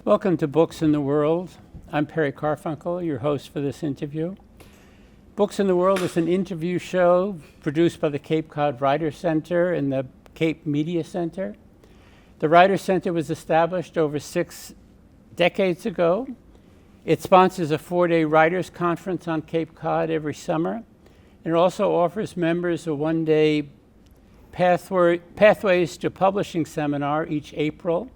Welcome to Books in the World. I'm Perry Carfunkel, your host for this interview. Books in the World is an interview show produced by the Cape Cod Writers Center and the Cape Media Center. The Writers Center was established over 6 decades ago. It sponsors a 4-day writers conference on Cape Cod every summer. And it also offers members a 1-day Pathways to Publishing seminar each April,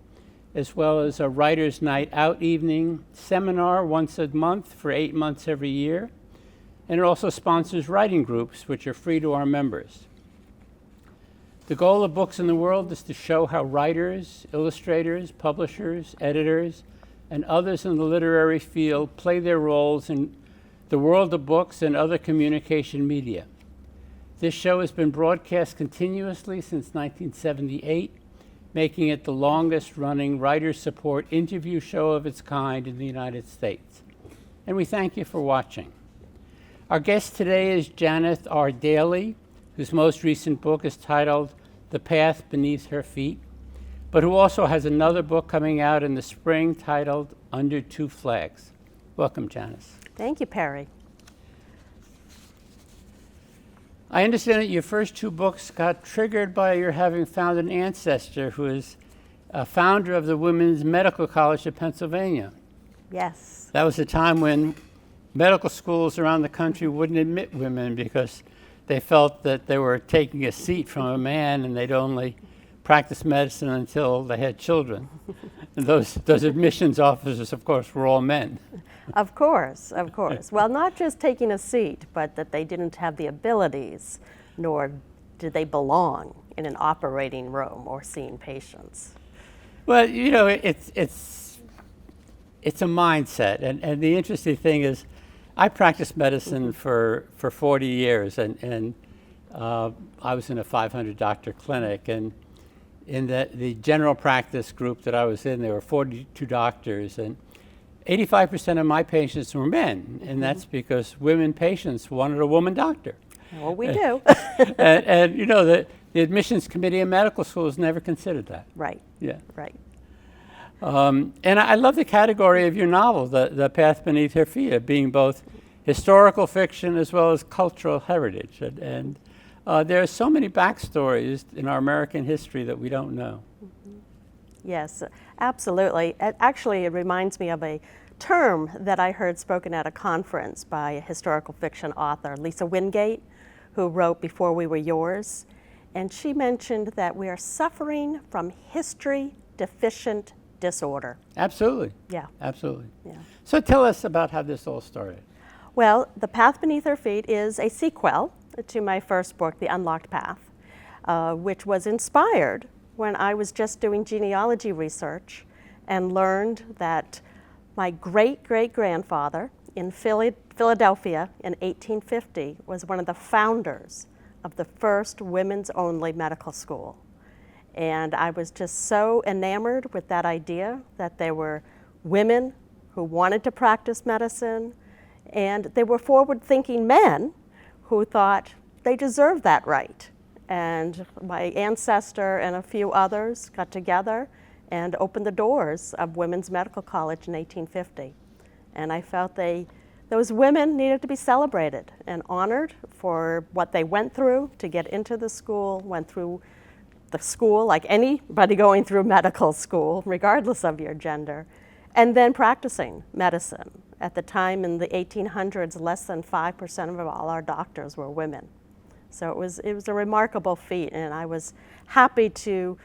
as well as a Writers' Night Out evening seminar once a month for 8 months every year. And it also sponsors writing groups, which are free to our members. The goal of Books in the World is to show how writers, illustrators, publishers, editors, and others in the literary field play their roles in the world of books and other communication media. This show has been broadcast continuously since 1978, making it the longest-running writer support interview show of its kind in the United States. And we thank you for watching. Our guest today is Janis R. Daly, whose most recent book is titled The Path Beneath Her Feet, but who also has another book coming out in the spring titled Under Two Flags. Welcome, Janis. Thank you, Perry. I understand that your first 2 books got triggered by your having found an ancestor who is a founder of the Women's Medical College of Pennsylvania. Yes. That was a time when medical schools around the country wouldn't admit women because they felt that they were taking a seat from a man and they'd only practice medicine until they had children. And those admissions officers, of course, were all men. Of course, of course. Well, not just taking a seat, but that they didn't have the abilities, nor did they belong in an operating room or seeing patients. Well, you know, it's a mindset. And the interesting thing is, I practiced medicine for 40 years, and I was in a 500-doctor clinic. And in the general practice group that I was in, there were 42 doctors, and 85% of my patients were men, and that's because women patients wanted a woman doctor. Well, we do. and you know, the admissions committee in medical schools never considered that. Right. Yeah. Right. And I love the category of your novel, The Path Beneath Her Feet, of being both historical fiction as well as cultural heritage. And there are so many backstories in our American history that we don't know. Yes, absolutely. Actually, it reminds me of a term that I heard spoken at a conference by a historical fiction author, Lisa Wingate, who wrote Before We Were Yours. And she mentioned that we are suffering from history-deficient disorder. Absolutely. Yeah. Absolutely. Yeah. So tell us about how this all started. Well, The Path Beneath Her Feet is a sequel to my first book, The Unlocked Path, which was inspired when I was just doing genealogy research and learned that my great-great-grandfather in Philadelphia in 1850 was one of the founders of the first women's-only medical school. And I was just so enamored with that idea that there were women who wanted to practice medicine, and there were forward-thinking men who thought they deserved that right. And my ancestor and a few others got together and opened the doors of Women's Medical College in 1850. And I felt those women needed to be celebrated and honored for what they went through to get into the school, went through the school like anybody going through medical school, regardless of your gender, and then practicing medicine. At the time in the 1800s, less than 5% of all our doctors were women. So it was a remarkable feat, and I was happy to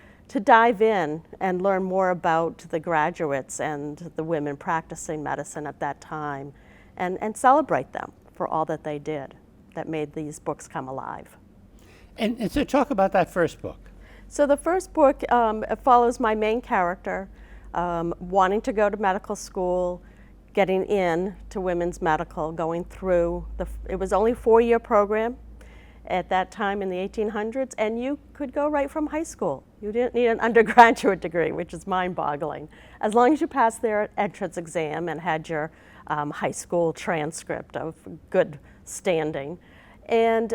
dive in and learn more about the graduates and the women practicing medicine at that time and celebrate them for all that they did that made these books come alive. And so talk about that first book. So the first book follows my main character wanting to go to medical school, getting in to women's medical, going through, it was only a 4-year program at that time in the 1800s, and you could go right from high school. You didn't need an undergraduate degree, which is mind-boggling, as long as you passed their entrance exam and had your high school transcript of good standing. And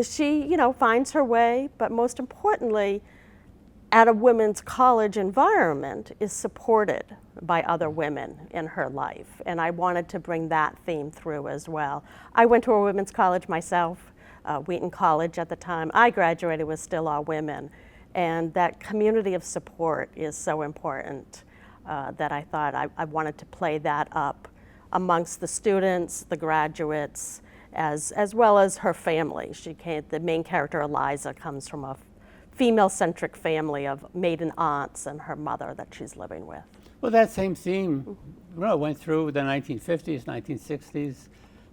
she, finds her way, but most importantly, at a women's college environment is supported by other women in her life. And I wanted to bring that theme through as well. I went to a women's college myself, Wheaton College at the time. I graduated with still all women. And that community of support is so important that I thought I wanted to play that up amongst the students, the graduates, as well as her family. The main character, Eliza, comes from a female-centric family of maiden aunts and her mother that she's living with. Well, that same theme went through the 1950s, 1960s,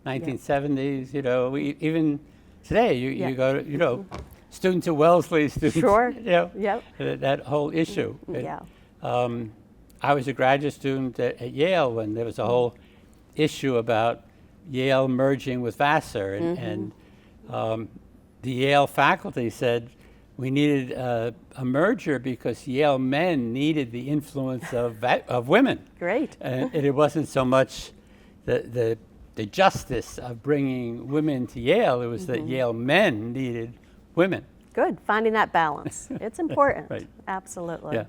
1970s. You know, even today, you go to, students at Wellesley, students, Sure. That whole issue. Yeah. I was a graduate student at Yale when there was a whole issue about Yale merging with Vassar, and the Yale faculty said we needed a merger because Yale men needed the influence of women. Great. And it wasn't so much the justice of bringing women to Yale, it was that Yale men needed women. Good, finding that balance. It's important. Right. Absolutely. Yeah.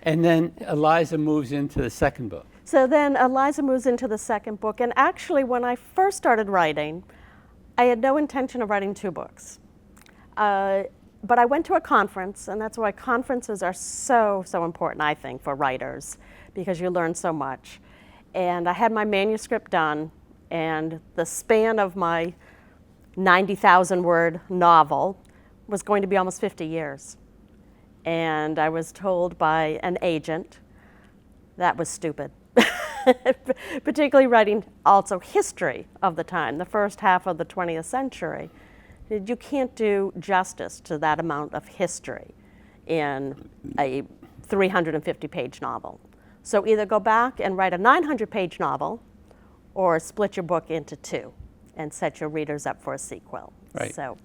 And then Eliza moves into the second book. So then Eliza moves into the second book, and actually when I first started writing, I had no intention of writing 2 books. But I went to a conference, and that's why conferences are so important, I think, for writers, because you learn so much. And I had my manuscript done, and the span of my 90,000-word novel was going to be almost 50 years. And I was told by an agent that was stupid, particularly writing also history of the time, the first half of the 20th century. You can't do justice to that amount of history in a 350-page novel. So either go back and write a 900-page novel or split your book into 2 and set your readers up for a sequel. Right. So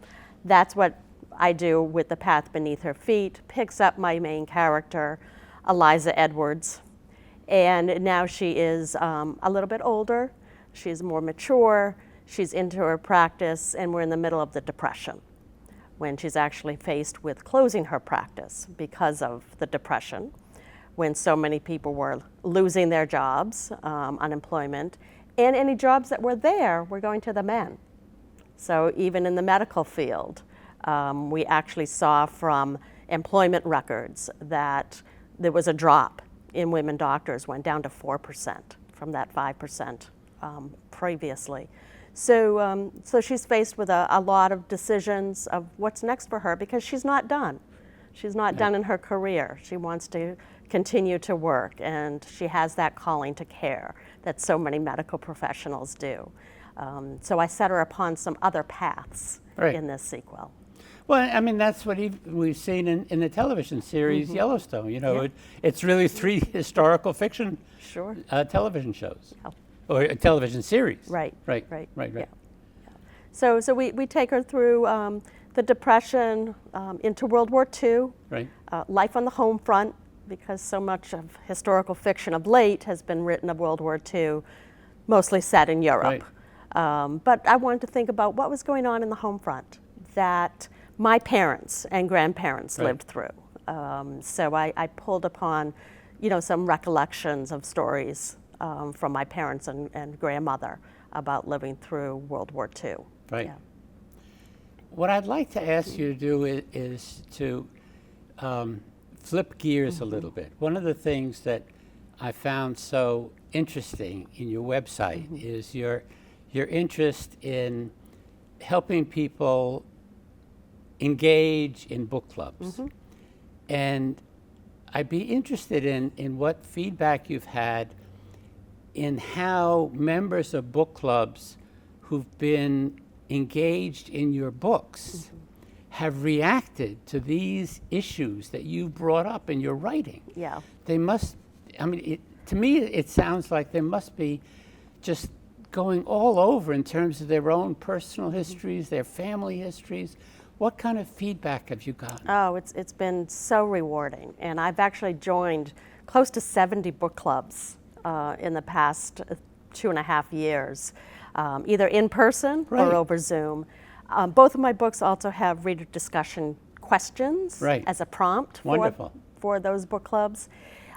that's what I do with The Path Beneath Her Feet. Picks up my main character, Eliza Edwards, and now she is a little bit older, she's more mature, she's into her practice, and we're in the middle of the Depression, when she's actually faced with closing her practice because of the Depression, when so many people were losing their jobs, unemployment, and any jobs that were there were going to the men. So even in the medical field, we actually saw from employment records that there was a drop in women doctors, went down to 4% from that 5% previously. So she's faced with a lot of decisions of what's next for her, because she's not done. She's not done in her career. She wants to continue to work, and she has that calling to care that so many medical professionals do. So I set her upon some other paths in this sequel. Well, I mean, that's what we've seen in the television series Yellowstone. You know, it's really 3 historical fiction television shows. Or a television series. Right. Yeah. So we take her through the Depression, into World War II, life on the home front, because so much of historical fiction of late has been written of World War II, mostly set in Europe. But I wanted to think about what was going on in the home front that my parents and grandparents lived through. So I pulled upon, some recollections of stories from my parents and grandmother about living through World War II. Right. Yeah. What I'd like to ask you to do is to flip gears a little bit. One of the things that I found so interesting in your website is your interest in helping people engage in book clubs. And I'd be interested in what feedback you've had in how members of book clubs who've been engaged in your books have reacted to these issues that you brought up in your writing. Yeah. They must, I mean, to me, it sounds like they must be just going all over in terms of their own personal histories, their family histories. What kind of feedback have you gotten? Oh, it's been so rewarding. And I've actually joined close to 70 book clubs in the past 2.5 years, either in person or over Zoom. Both of my books also have reader discussion questions Right. as a prompt Wonderful. for those book clubs.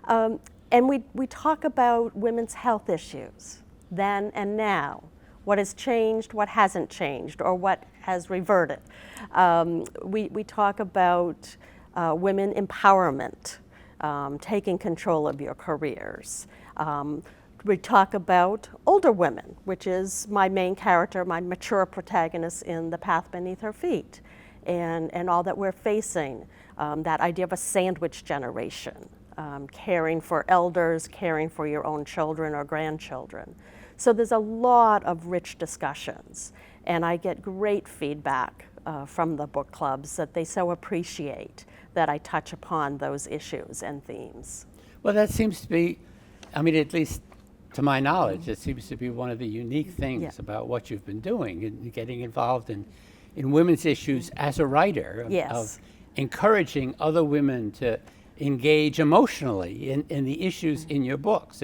And we talk about women's health issues then and now. What has changed, what hasn't changed, or what has reverted. We talk about women empowerment, taking control of your careers. We talk about older women, which is my main character, my mature protagonist in The Path Beneath Her Feet, and all that we're facing, that idea of a sandwich generation, caring for elders, caring for your own children or grandchildren. So there's a lot of rich discussions, and I get great feedback from the book clubs that they so appreciate that I touch upon those issues and themes. Well, that seems to be, I mean, at least to my knowledge, it seems to be one of the unique things about what you've been doing and getting involved in women's issues as a writer, of encouraging other women to engage emotionally in the issues in your books.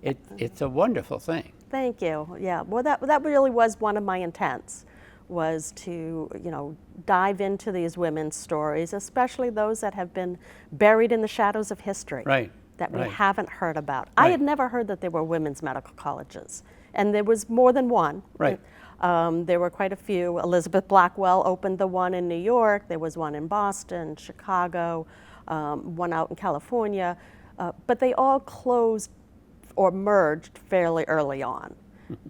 It's a wonderful thing. Thank you. Yeah, well, that really was one of my intents, was to, dive into these women's stories, especially those that have been buried in the shadows of history. Right. That we Right. haven't heard about. Right. I had never heard that there were women's medical colleges, and there was more than one. Right. There were quite a few. Elizabeth Blackwell opened the one in New York. There was one in Boston, Chicago, one out in California, but they all closed or merged fairly early on.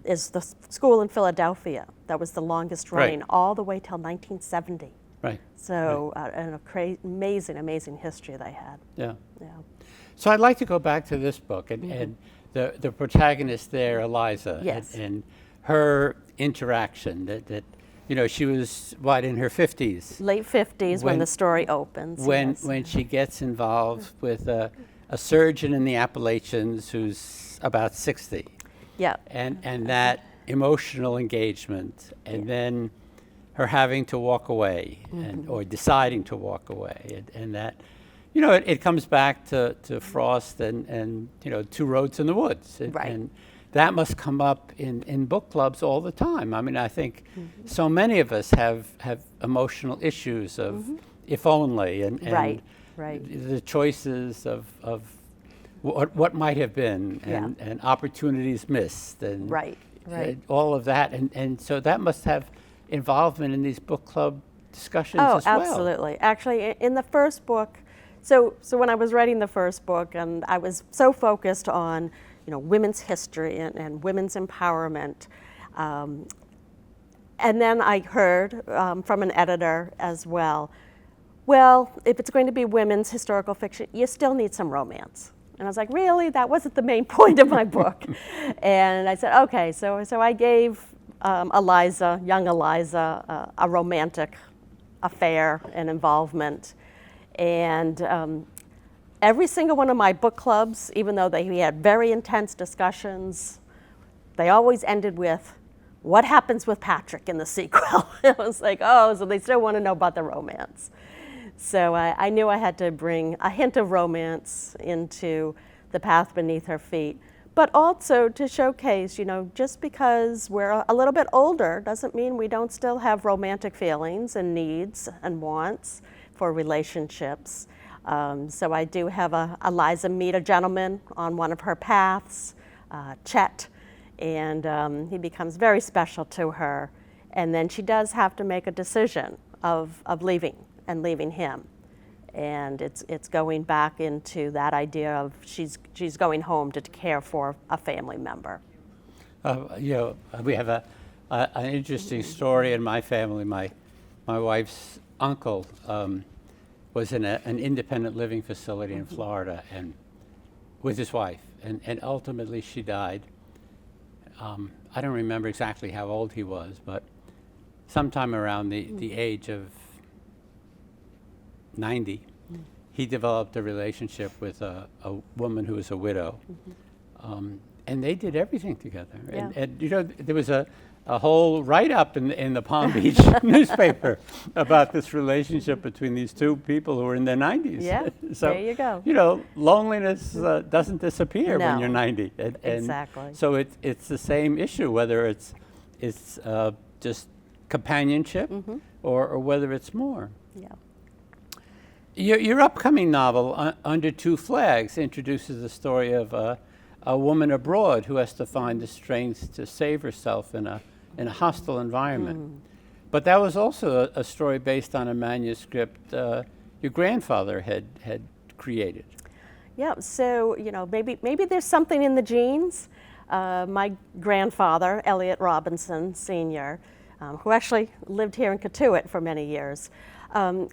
Is the school in Philadelphia that was the longest running, Right. all the way till 1970. Right. So, and amazing history they had. Yeah. Yeah. So I'd like to go back to this book and the protagonist there, Eliza, Yes. and her interaction that she was, in her 50s? Late 50s when When- the story opens. yes. When she gets involved with a surgeon in the Appalachians who's about 60. Yeah. And that emotional engagement, and then her having to walk away, or deciding to walk away, and that, it comes back to Frost and Two Roads in the Woods, Right. and that must come up in book clubs all the time. I mean, I think so many of us have emotional issues of if only, and Right. the choices of what might have been, and opportunities missed, and Right. all of that, and so that must have involvement in these book club discussions Oh, as well. absolutely. Actually, in the first book, so when I was writing the first book, and I was so focused on, women's history and women's empowerment, and then I heard from an editor as well, if it's going to be women's historical fiction, you still need some romance. And I was like, really? That wasn't the main point of my book. And I said, okay. So I gave young Eliza, a romantic affair and involvement. And every single one of my book clubs, even though we had very intense discussions, they always ended with, what happens with Patrick in the sequel? I was like, oh, so they still want to know about the romance. So I knew I had to bring a hint of romance into The Path Beneath Her Feet, but also to showcase, just because we're a little bit older doesn't mean we don't still have romantic feelings and needs and wants for relationships. So I do have Eliza meet a gentleman on one of her paths, Chet, and he becomes very special to her. And then she does have to make a decision of leaving him. And it's going back into that idea of she's going home to care for a family member. We have an interesting story in my family. My wife's uncle was in an independent living facility in Florida, and with his wife, and ultimately she died. I don't remember exactly how old he was, but sometime around the age of 90, he developed a relationship with a woman who was a widow, and they did everything together. Yeah. And there was a whole write-up in the Palm Beach newspaper about this relationship between these two people who were in their 90s. Yeah, So, there you go. Loneliness doesn't disappear when No. you're 90. And Exactly. So it's the same issue, whether it's just companionship or whether it's more. Yeah. Your upcoming novel, Under Two Flags, introduces the story of a woman abroad who has to find the strength to save herself in a hostile environment. But that was also a story based on a manuscript your grandfather had created. Yeah, so maybe there's something in the genes. My grandfather, Eliza Robinson Sr., who actually lived here in Katuitt for many years,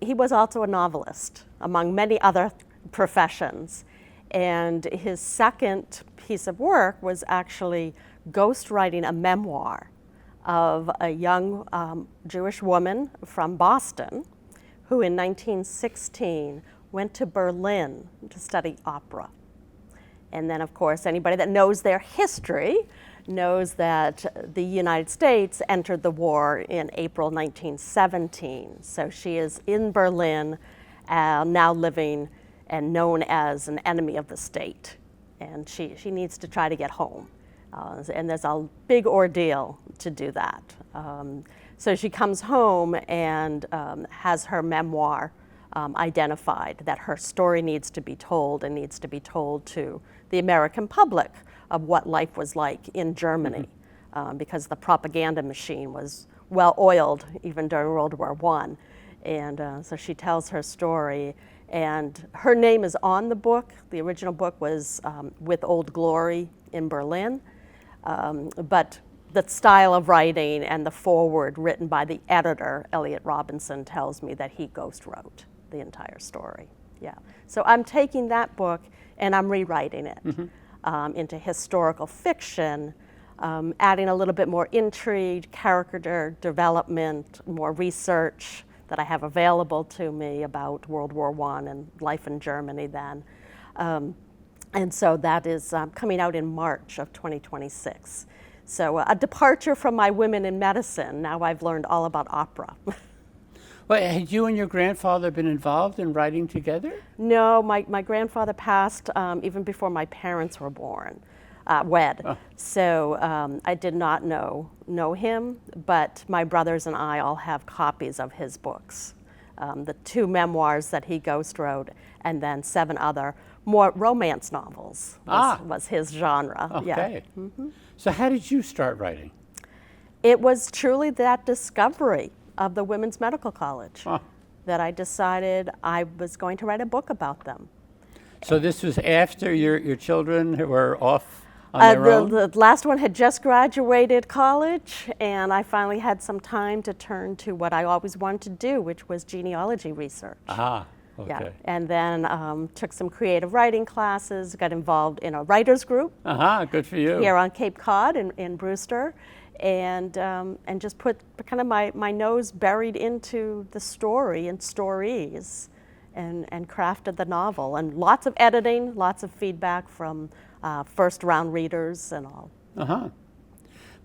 he was also a novelist, among many other professions. And his second piece of work was actually ghostwriting a memoir of a young Jewish woman from Boston who in 1916 went to Berlin to study opera. And then, of course, anybody that knows their history knows that the United States entered the war in April 1917. So she is in Berlin, now living and known as an enemy of the state. And she needs to try to get home. And there's a big ordeal to do that. So she comes home and has her memoir identified, that her story needs to be told and needs to be told to the American public of what life was like in Germany, because the propaganda machine was well oiled even during World War I. And so she tells her story, and her name is on the book. The original book was With Old Glory in Berlin, but the style of writing and the foreword written by the editor, Eliza Robinson, tells me that he ghost wrote the entire story. Yeah. So I'm taking that book and I'm rewriting it into historical fiction, adding a little bit more intrigue, character development, more research that I have available to me about World War I and life in Germany then. And so that is coming out in March of 2026. So a departure from my women in medicine. Now I've learned all about opera. Well, had you and your grandfather been involved in writing together? No, my grandfather passed even before my parents were born, wed. Oh. So I did not know him, but my brothers and I all have copies of his books. The 2 memoirs that he ghost wrote, and then 7 other more romance novels was his genre. Okay. Yeah. So how did you start writing? It was truly that discovery of the Women's Medical College that I decided I was going to write a book about them. So this was after your children were off on their own? The last one had just graduated college, and I finally had some time to turn to what I always wanted to do, which was genealogy research. Okay. Yeah. And then took some creative writing classes, got involved in a writers group. Good for you. Here on Cape Cod in Brewster, and just put kind of my nose buried into the story and stories, and crafted the novel. And lots of editing, lots of feedback from first round readers and all.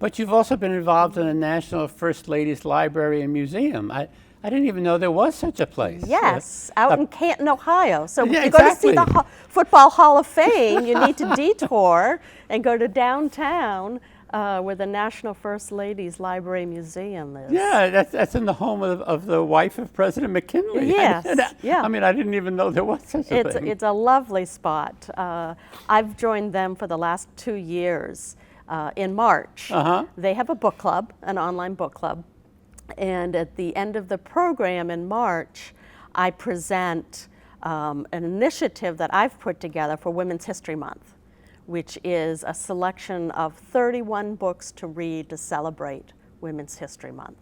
But you've also been involved in the National First Ladies Library and Museum. I didn't even know there was such a place. Yes, out in Canton, Ohio. So yeah, if you go to see the Football Hall of Fame, you need to detour and go to downtown where the National First Ladies Library Museum is. Yeah, that's in the home of the wife of President McKinley. Yes, yeah. I mean, I didn't even know there was such a thing. It's a lovely spot. I've joined them for the last 2 years in March. They have a book club, an online book club. And at the end of the program in March, I present an initiative that I've put together for Women's History Month, which is a selection of 31 books to read to celebrate Women's History Month.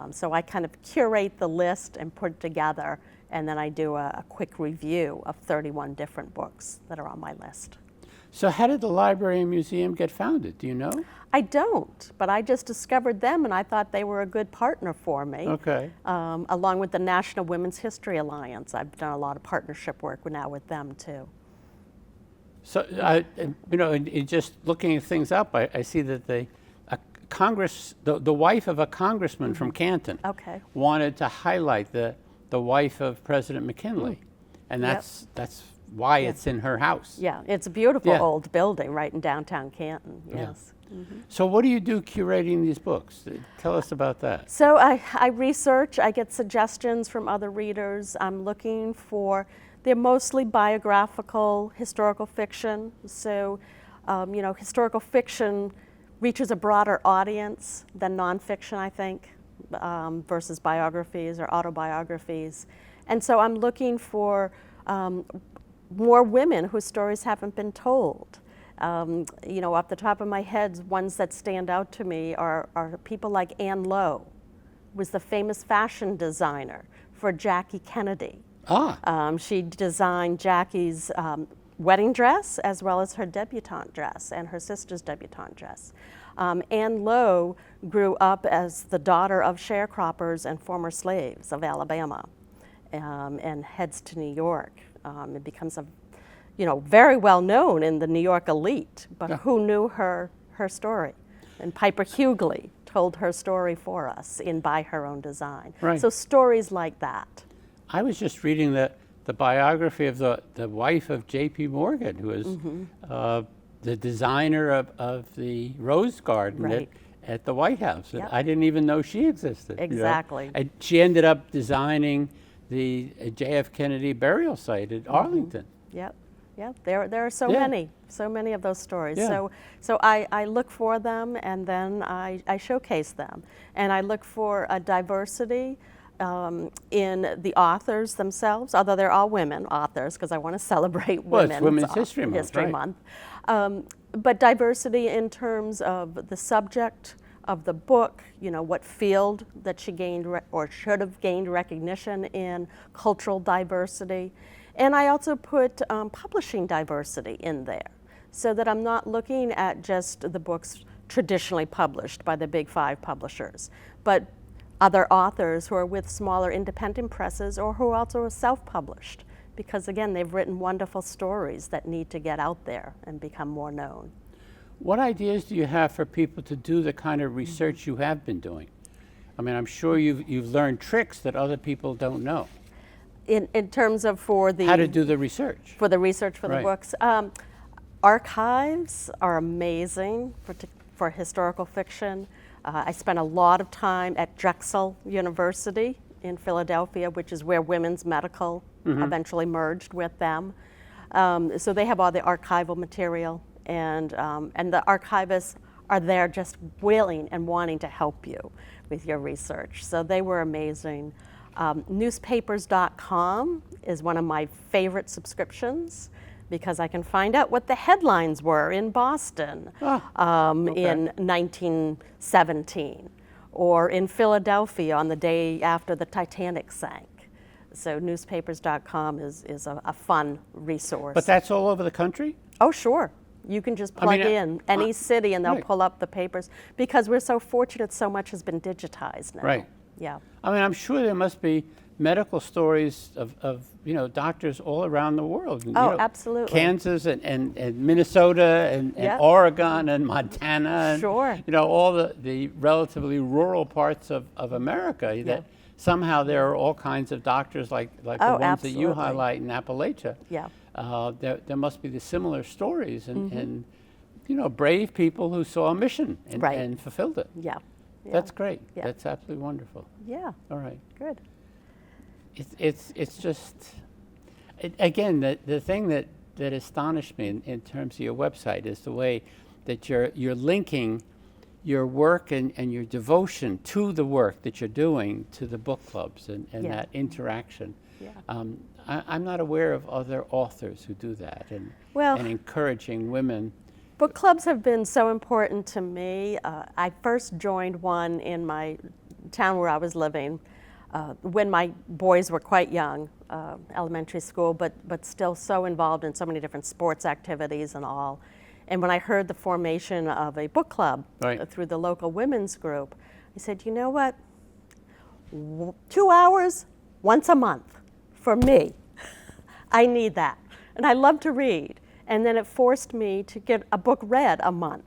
So I kind of curate the list and put it together, and then I do a quick review of 31 different books that are on my list. So how did the library and museum get founded? Do you know? I don't, but I just discovered them, and I thought they were a good partner for me. Okay. Along with the National Women's History Alliance. I've done a lot of partnership work now with them, too. So, in just looking at things up, I see that the wife of a congressman from Canton wanted to highlight the wife of President McKinley. And that's why it's in her house. Yeah, it's a beautiful old building right in downtown Canton, yes. Yeah. So what do you do curating these books? Tell us about that. So I research, I get suggestions from other readers. I'm looking for, they're mostly biographical, historical fiction. So, historical fiction reaches a broader audience than nonfiction, I think, versus biographies or autobiographies. And so I'm looking for more women whose stories haven't been told. Off the top of my head, ones that stand out to me are people like Anne Lowe, who was the famous fashion designer for Jackie Kennedy. She designed Jackie's wedding dress as well as her debutante dress and her sister's debutante dress. Anne Lowe grew up as the daughter of sharecroppers and former slaves of Alabama, and heads to New York. It becomes very well known in the New York elite, but who knew her story? And Piper Hughley told her story for us in By Her Own Design. Right. So stories like that. I was just reading the biography of the wife of J.P. Morgan, who was the designer of the Rose Garden at the White House. Yep. I didn't even know she existed. Exactly. And she ended up designing the J.F. Kennedy burial site at Arlington. Yep. Yep. There are so many of those stories. Yeah. So I look for them, and then I showcase them, and I look for a diversity in the authors themselves, although they're all women authors, because I want to celebrate women. Well, it's Women's History Month. History Month. But diversity in terms of the subject of the book, what field that she gained or should have gained recognition in, cultural diversity. And I also put publishing diversity in there, so that I'm not looking at just the books traditionally published by the big five publishers, but other authors who are with smaller independent presses or who also are self-published, because again, they've written wonderful stories that need to get out there and become more known. What ideas do you have for people to do the kind of research you have been doing? I mean, I'm sure you've learned tricks that other people don't know. In terms of how to do the research. For the research for the books. Archives are amazing for historical fiction. I spent a lot of time at Drexel University in Philadelphia, which is where Women's Medical eventually merged with them. So they have all the archival material, and the archivists are there just willing and wanting to help you with your research. So they were amazing. Newspapers.com is one of my favorite subscriptions, because I can find out what the headlines were in Boston in 1917, or in Philadelphia on the day after the Titanic sank. So newspapers.com is a fun resource. But that's all over the country? Oh, sure. You can just plug in any city and they'll pull up the papers, because we're so fortunate so much has been digitized now. Right. Yeah. I mean, I'm sure there must be medical stories of doctors all around the world. Absolutely. Kansas and Minnesota and Oregon and Montana. Sure. And, all the relatively rural parts of America. That somehow there are all kinds of doctors like the ones that you highlight in Appalachia. Yeah. There must be the similar stories and brave people who saw a mission and fulfilled it. Yeah. Yeah. That's great. Yeah. That's absolutely wonderful. Yeah. All right. Good. It's just, again, the thing that astonished me in terms of your website is the way that you're linking your work and your devotion to the work that you're doing to the book clubs and that interaction. Yeah. I'm not aware of other authors who do that and encouraging women. Book clubs have been so important to me. I first joined one in my town where I was living when my boys were quite young, elementary school, but still so involved in so many different sports activities and all. And when I heard the formation of a book club through the local women's group, I said, you know what? 2 hours once a month for me. I need that. And I love to read. And then it forced me to get a book read a month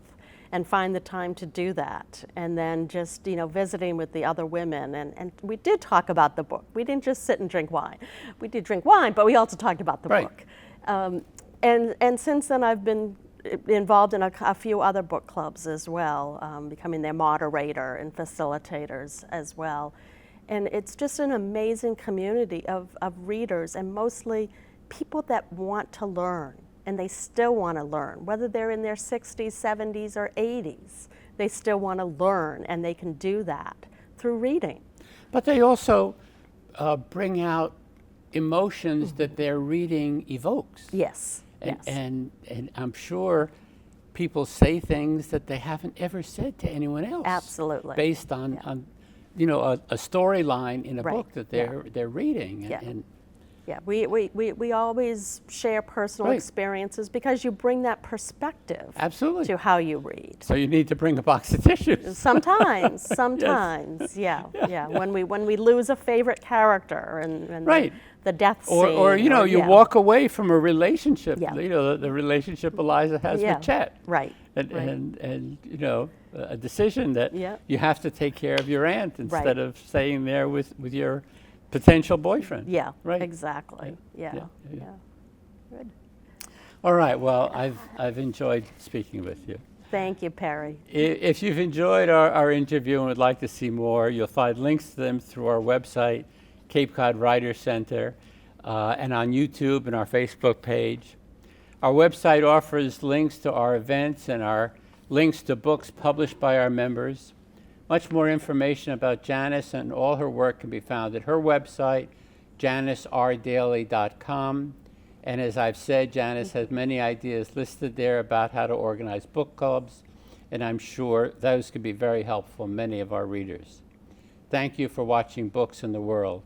and find the time to do that. And then just, visiting with the other women. And we did talk about the book. We didn't just sit and drink wine. We did drink wine, but we also talked about the book. And since then I've been involved in a few other book clubs as well, becoming their moderator and facilitators as well. And it's just an amazing community of readers, and mostly people that want to learn, and they still want to learn, whether they're in their 60s, 70s, or 80s. They still want to learn, and they can do that through reading. But they also bring out emotions that their reading evokes. Yes. And, yes. and I'm sure people say things that they haven't ever said to anyone else. Absolutely. Based on, a storyline in a Right. book that they're reading. Yeah. And Yeah, we always share personal Right. experiences because you bring that perspective Absolutely. to how you read. So you need to bring a box of tissues. Sometimes, yeah. When we lose a favorite character and Right. the death scene. Or you walk away from a relationship. Yeah. The relationship Eliza has with Chet. Right. And, right. and a decision that Yeah. you have to take care of your aunt instead Right. of staying there with your potential boyfriend. Yeah, Right. exactly. Yeah. Good. All right. Well, I've enjoyed speaking with you. Thank you, Perry. If you've enjoyed our interview and would like to see more, you'll find links to them through our website, Cape Cod Writers Center, and on YouTube and our Facebook page. Our website offers links to our events and our links to books published by our members. Much more information about Janis and all her work can be found at her website, janisrdaly.com. And as I've said, Janis has many ideas listed there about how to organize book clubs, and I'm sure those could be very helpful to many of our readers. Thank you for watching Books in the World.